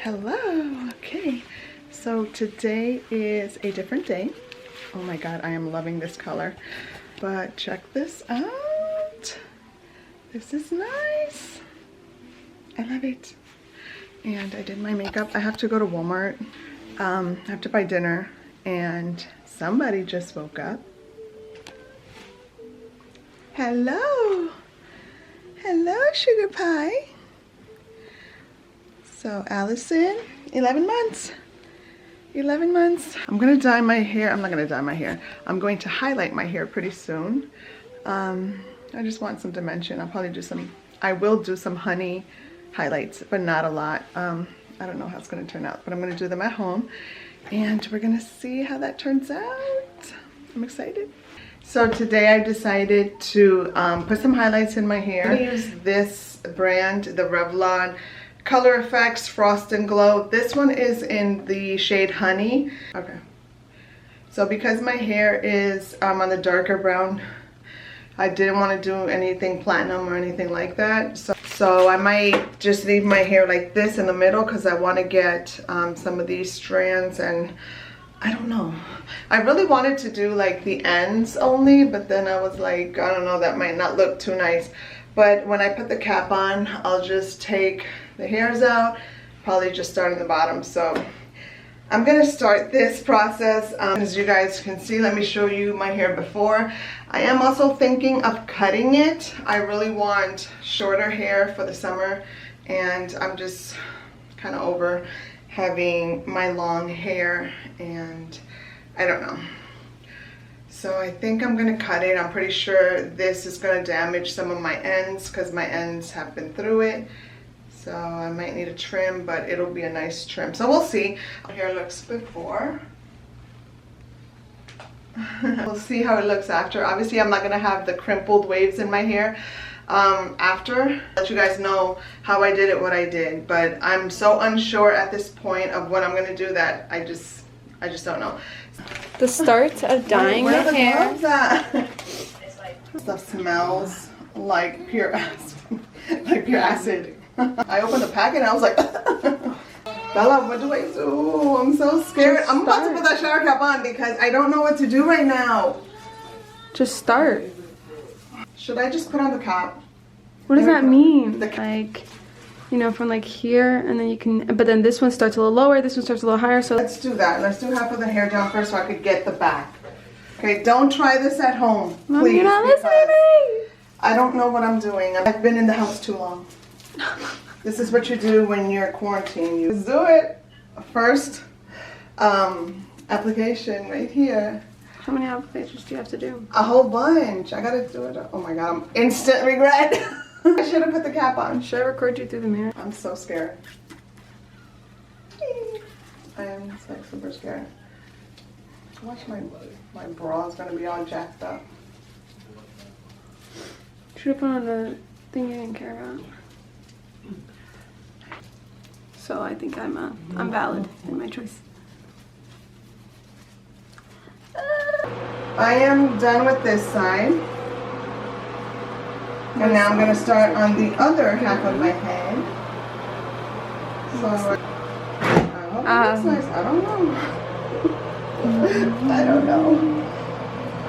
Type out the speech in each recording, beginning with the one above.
Hello. Okay, so today is a different day. Oh my god, I am loving this color. But check this out. This is nice. I love it. And I did my makeup. I have to go to Walmart. I have to buy dinner. And somebody just woke up. Hello. Hello, sugar pie. So Allison, 11 months. 11 months. I'm gonna dye my hair. I'm not gonna dye my hair. I'm going to highlight my hair pretty soon. I just want some dimension. I'll probably do some, I will do some honey highlights, but not a lot. I don't know how it's gonna turn out, but I'm gonna do them at home and we're gonna see how that turns out. I'm excited. So today I decided to put some highlights in my hair. I'm gonna use this brand, the Revlon Color Effects Frost and Glow. This one is in the shade Honey. Okay. So because my hair is on the darker brown, I didn't want to do anything platinum or anything like that. So I might just leave my hair like this in the middle because I want to get some of these strands, and I don't know. I really wanted to do like the ends only, but then I was like, I don't know, that might not look too nice. But when I put the cap on, I'll just take the hairs out, probably just start in the bottom. So I'm gonna start this process. As you guys can see, let me show you my hair before. I am also thinking of cutting it. I really want shorter hair for the summer, and I'm just kind of over having my long hair, and I don't know. So I think I'm gonna cut it. I'm pretty sure this is gonna damage some of my ends because my ends have been through it. So I might need a trim, but it'll be a nice trim. So we'll see how hair looks before. We'll see how it looks after. Obviously I'm not gonna have the crimpled waves in my hair after. Let you guys know how I did it, what I did. But I'm so unsure at this point of what I'm gonna do that I just don't know. The start of dyeing the hair. Stuff smells like pure acid. Like pure acid. I opened the packet and I was like, Bella, what do I do? I'm so scared. I'm about to put that shower cap on because I don't know what to do right now. Just start. Should I just put on the cap? What does that mean? Like, you know, from like here, and then you can, but then this one starts a little lower, this one starts a little higher, so let's do that. Let's do half of the hair down first so I could get the back. Okay, don't try this at home, please. Mom, you're not listening. I don't know what I'm doing. I've been in the house too long. This is what you do when you're quarantined. You do it. First application right here. How many applications do you have to do? A whole bunch. I gotta do it. Oh my god, I'm instant regret. I should have put the cap on. Should I record you through the mirror? I'm so scared. I am like super scared. Watch my bra is gonna be all jacked up. Should have put on the thing you didn't care about. So I think I'm valid in my choice. I am done with this side. And now I'm going to start on the other half of my head. So, I hope it looks nice. I don't know. I don't know.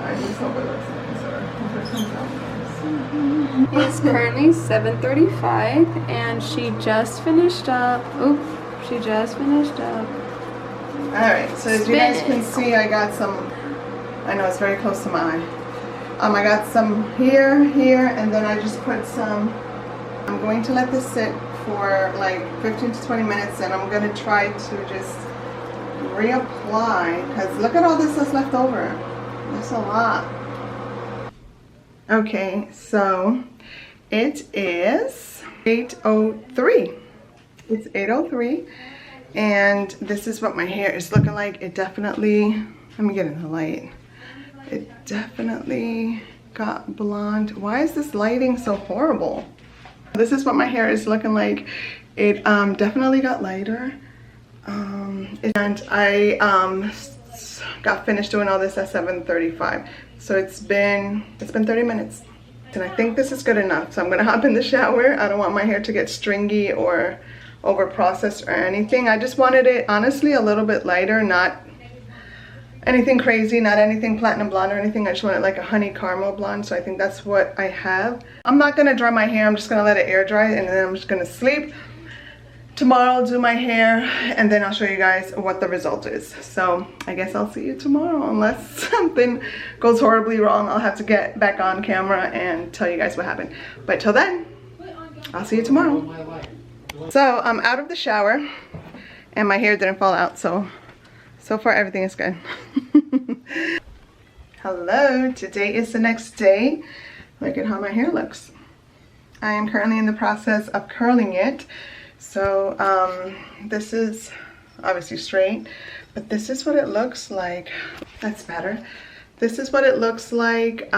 I just hope it looks nice. It's currently 7:35 and she just finished up. Oop, she just finished up. Alright, so as you guys can see, I got some, I know it's very close to my eye. I got some here, and then I just put some. I'm going to let this sit for like 15 to 20 minutes, and I'm going to try to just reapply, because look at all this that's left over. There's a lot. Okay, so it is 8:03. It's 8:03, and this is what my hair is looking like. It definitely, let me get in the light. It definitely got blonde. Why is this lighting so horrible? This is what my hair is looking like. It definitely got lighter. And I got finished doing all this at 7:35. So it's been 30 minutes. And I think this is good enough. So I'm gonna hop in the shower. I don't want my hair to get stringy or over processed or anything. I just wanted it honestly a little bit lighter, not anything crazy, not anything platinum blonde or anything. I just wanted like a honey caramel blonde, so I think that's what I have. I'm not gonna dry my hair, I'm just gonna let it air dry, and then I'm just gonna sleep. Tomorrow I'll do my hair, and then I'll show you guys what the result is. So I guess I'll see you tomorrow. Unless something goes horribly wrong, I'll have to get back on camera and tell you guys what happened. But till then, I'll see you tomorrow. So I'm out of the shower and my hair didn't fall out, so far everything is good. Hello, today is the next day. Look at how my hair looks. I am currently in the process of curling it. So this is obviously straight, but this is what it looks like. That's better. This is what it looks like.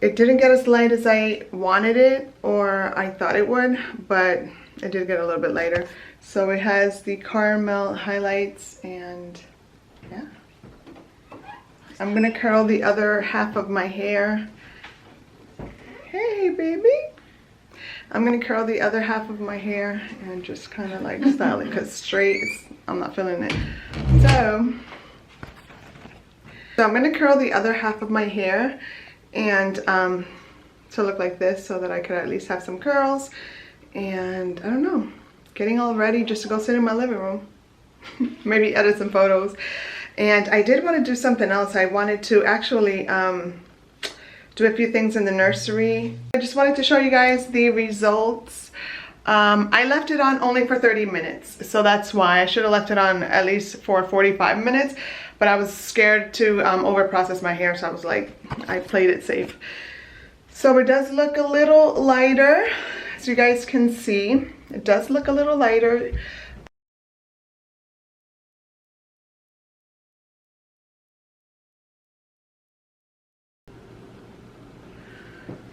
It didn't get as light as I wanted it or I thought it would, but it did get a little bit lighter. So it has the caramel highlights, and yeah. I'm gonna curl the other half of my hair. Hey baby. I'm gonna curl the other half of my hair and just kind of like style it, because straight, I'm not feeling it. So I'm gonna curl the other half of my hair and to look like this, so that I could at least have some curls. And I don't know, getting all ready just to go sit in my living room. Maybe edit some photos. And I did want to do something else. I wanted to actually do a few things in the nursery. I just wanted to show you guys the results. I left it on only for 30 minutes, so that's why. I should have left it on at least for 45 minutes, but I was scared to over process my hair, so I was like, I played it safe. So it does look a little lighter, as you guys can see. It does look a little lighter.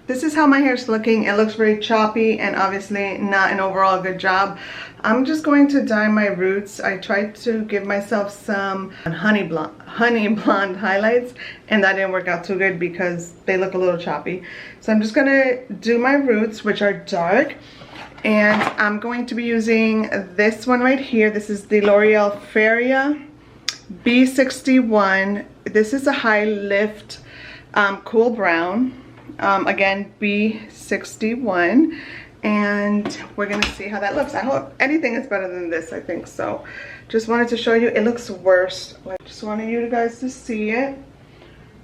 This is how my hair is looking. It looks very choppy and obviously not an overall good job. I'm just going to dye my roots. I tried to give myself some honey blonde highlights, and that didn't work out too good because they look a little choppy. So I'm just gonna do my roots, which are dark, and I'm going to be using this one right here. This is the L'Oreal Feria B61. This is a high lift cool brown. Again, B61, and we're gonna see how that looks. I hope anything is better than this. I think so. Just wanted to show you. It looks worse. I just wanted you guys to see it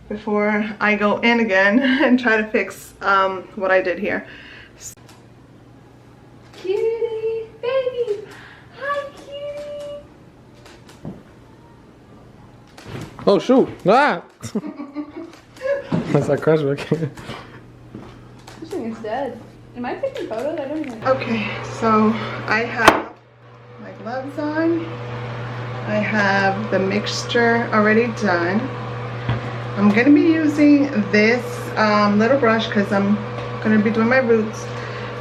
before I go in again and try to fix what I did here. Cutie, baby, hi cutie. Oh shoot! Ah! That's that crush book. This thing is dead. Am I taking photos? I don't even know. Okay, so I have my gloves on. I have the mixture already done. I'm gonna be using this little brush because I'm gonna be doing my roots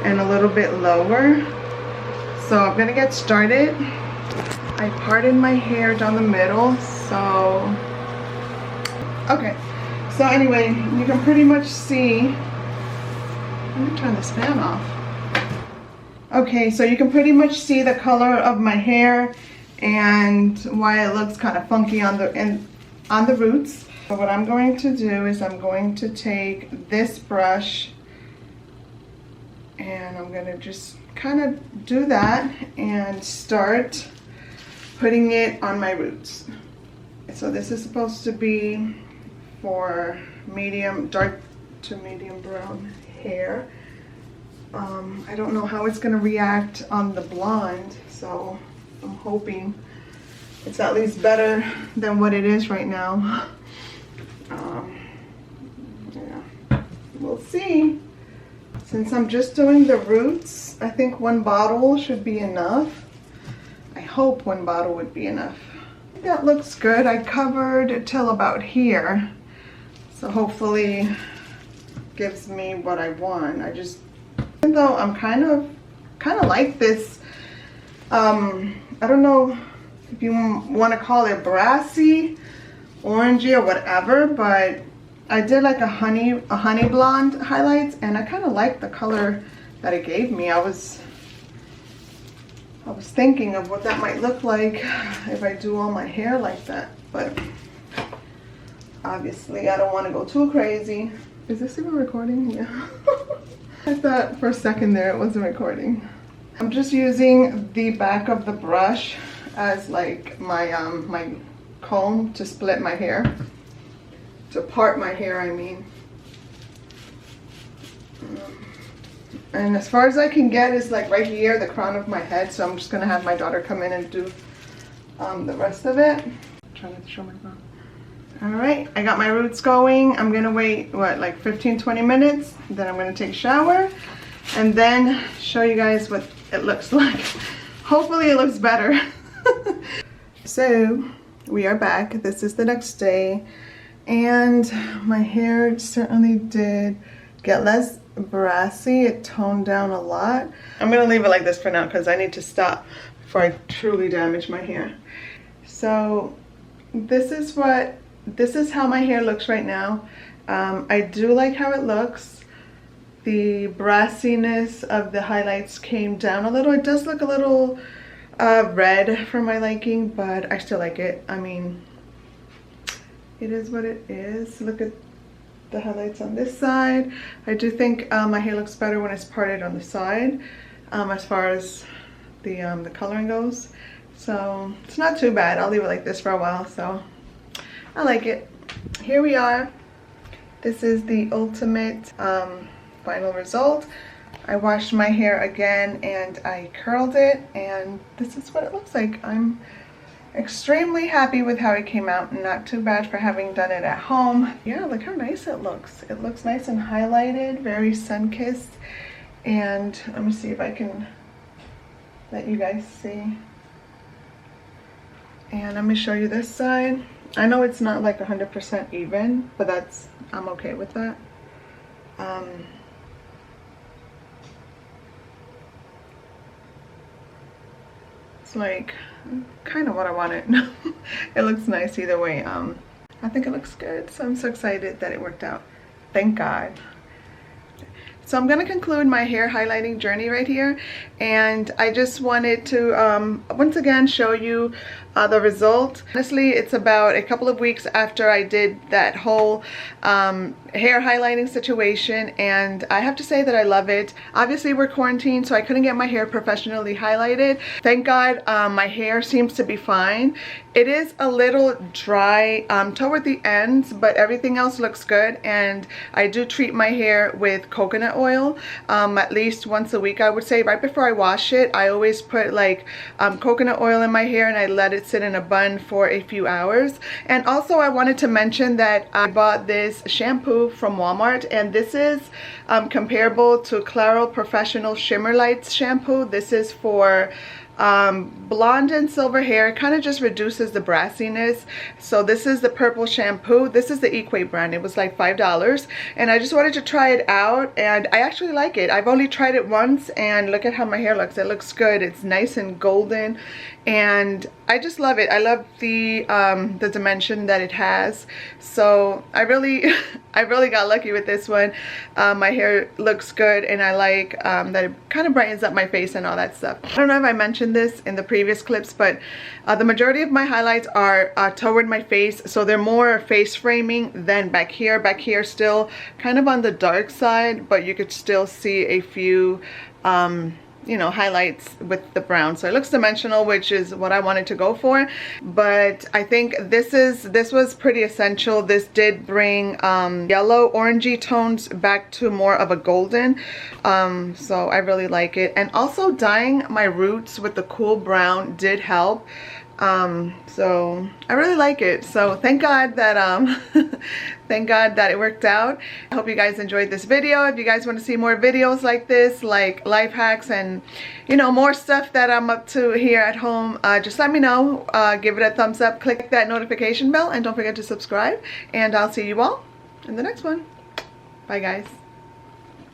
and a little bit lower. So I'm gonna get started. I parted my hair down the middle, so okay. So anyway, you can pretty much see, let me turn this fan off. Okay, so you can pretty much see the color of my hair and why it looks kind of funky on the roots. So what I'm going to do is I'm going to take this brush and I'm going to just kind of do that and start putting it on my roots. So this is supposed to be for medium, dark to medium brown hair. I don't know how it's gonna react on the blonde, so I'm hoping it's at least better than what it is right now. Yeah, we'll see. Since I'm just doing the roots, I think one bottle should be enough. I hope one bottle would be enough. That looks good. I covered till about here. So hopefully gives me what I want. I just, even though I'm kind of like this, I don't know if you want to call it brassy, orangey, or whatever, but I did like a honey blonde highlights, and I kind of like the color that it gave me. I I was thinking of what that might look like if I do all my hair like that, but obviously I don't want to go too crazy. Is this even recording? Yeah. I thought for a second there it wasn't recording. I'm just using the back of the brush as like my my comb to split my hair, to part my hair, I mean. And as far as I can get is like right here, the crown of my head. So I'm just gonna have my daughter come in and do the rest of it. I'm trying to show my phone. All right, I got my roots going. I'm gonna wait, what, like 15-20 minutes. Then I'm gonna take a shower and then show you guys what it looks like. Hopefully it looks better. So we are back. This is the next day. And my hair certainly did get less brassy. It toned down a lot. I'm gonna leave it like this for now because I need to stop before I truly damage my hair. So this is how my hair looks right now. I do like how it looks. The brassiness of the highlights came down a little. It does look a little red for my liking, but I still like it. I mean, it is what it is. Look at the highlights on this side. I do think my hair looks better when it's parted on the side, as far as the coloring goes. So it's not too bad. I'll leave it like this for a while. So I like it. Here we are. This is the ultimate final result. I washed my hair again and I curled it, and this is what it looks like. I'm extremely happy with how it came out. Not too bad for having done it at home. Yeah, look how nice it looks. It looks nice and highlighted, very sun-kissed. And let me see if I can let you guys see. And let me show you this side. I know it's not like 100% even, but I'm okay with that. It's like kind of what I wanted. It looks nice either way. I think it looks good, so I'm so excited that it worked out. Thank God. So I'm going to conclude my hair highlighting journey right here, and I just wanted to once again show you the result. Honestly, it's about a couple of weeks after I did that whole hair highlighting situation, and I have to say that I love it. Obviously we're quarantined, so I couldn't get my hair professionally highlighted. Thank God my hair seems to be fine. It is a little dry toward the ends, but everything else looks good, and I do treat my hair with coconut oil at least once a week, I would say. Right before I wash it, I always put like coconut oil in my hair and I let it sit in a bun for a few hours. And also I wanted to mention that I bought this shampoo from Walmart, and this is comparable to Claro Professional Shimmer Lights shampoo. This is for blonde and silver hair. It kind of just reduces the brassiness. So this is the purple shampoo. This is the Equate brand. It was like $5, and I just wanted to try it out, and I actually like it. I've only tried it once, and look at how my hair looks. It looks good. It's nice and golden, and I just love it. I love the dimension that it has. So I really got lucky with this one. My hair looks good, and I like that it kind of brightens up my face and all that stuff. I don't know if I mentioned this in the previous clips, but the majority of my highlights are toward my face, so they're more face framing than back here. Back here still kind of on the dark side, but you could still see a few you know, highlights with the brown. So it looks dimensional, which is what I wanted to go for. But I think this was pretty essential. This did bring yellow orangey tones back to more of a golden. So I really like it. And also dyeing my roots with the cool brown did help. So I really like it. So thank God that thank God that it worked out. I hope you guys enjoyed this video. If you guys want to see more videos like this, like life hacks and, you know, more stuff that I'm up to here at home, just let me know. Give it a thumbs up, click that notification bell, and don't forget to subscribe, and I'll see you all in the next one. Bye guys.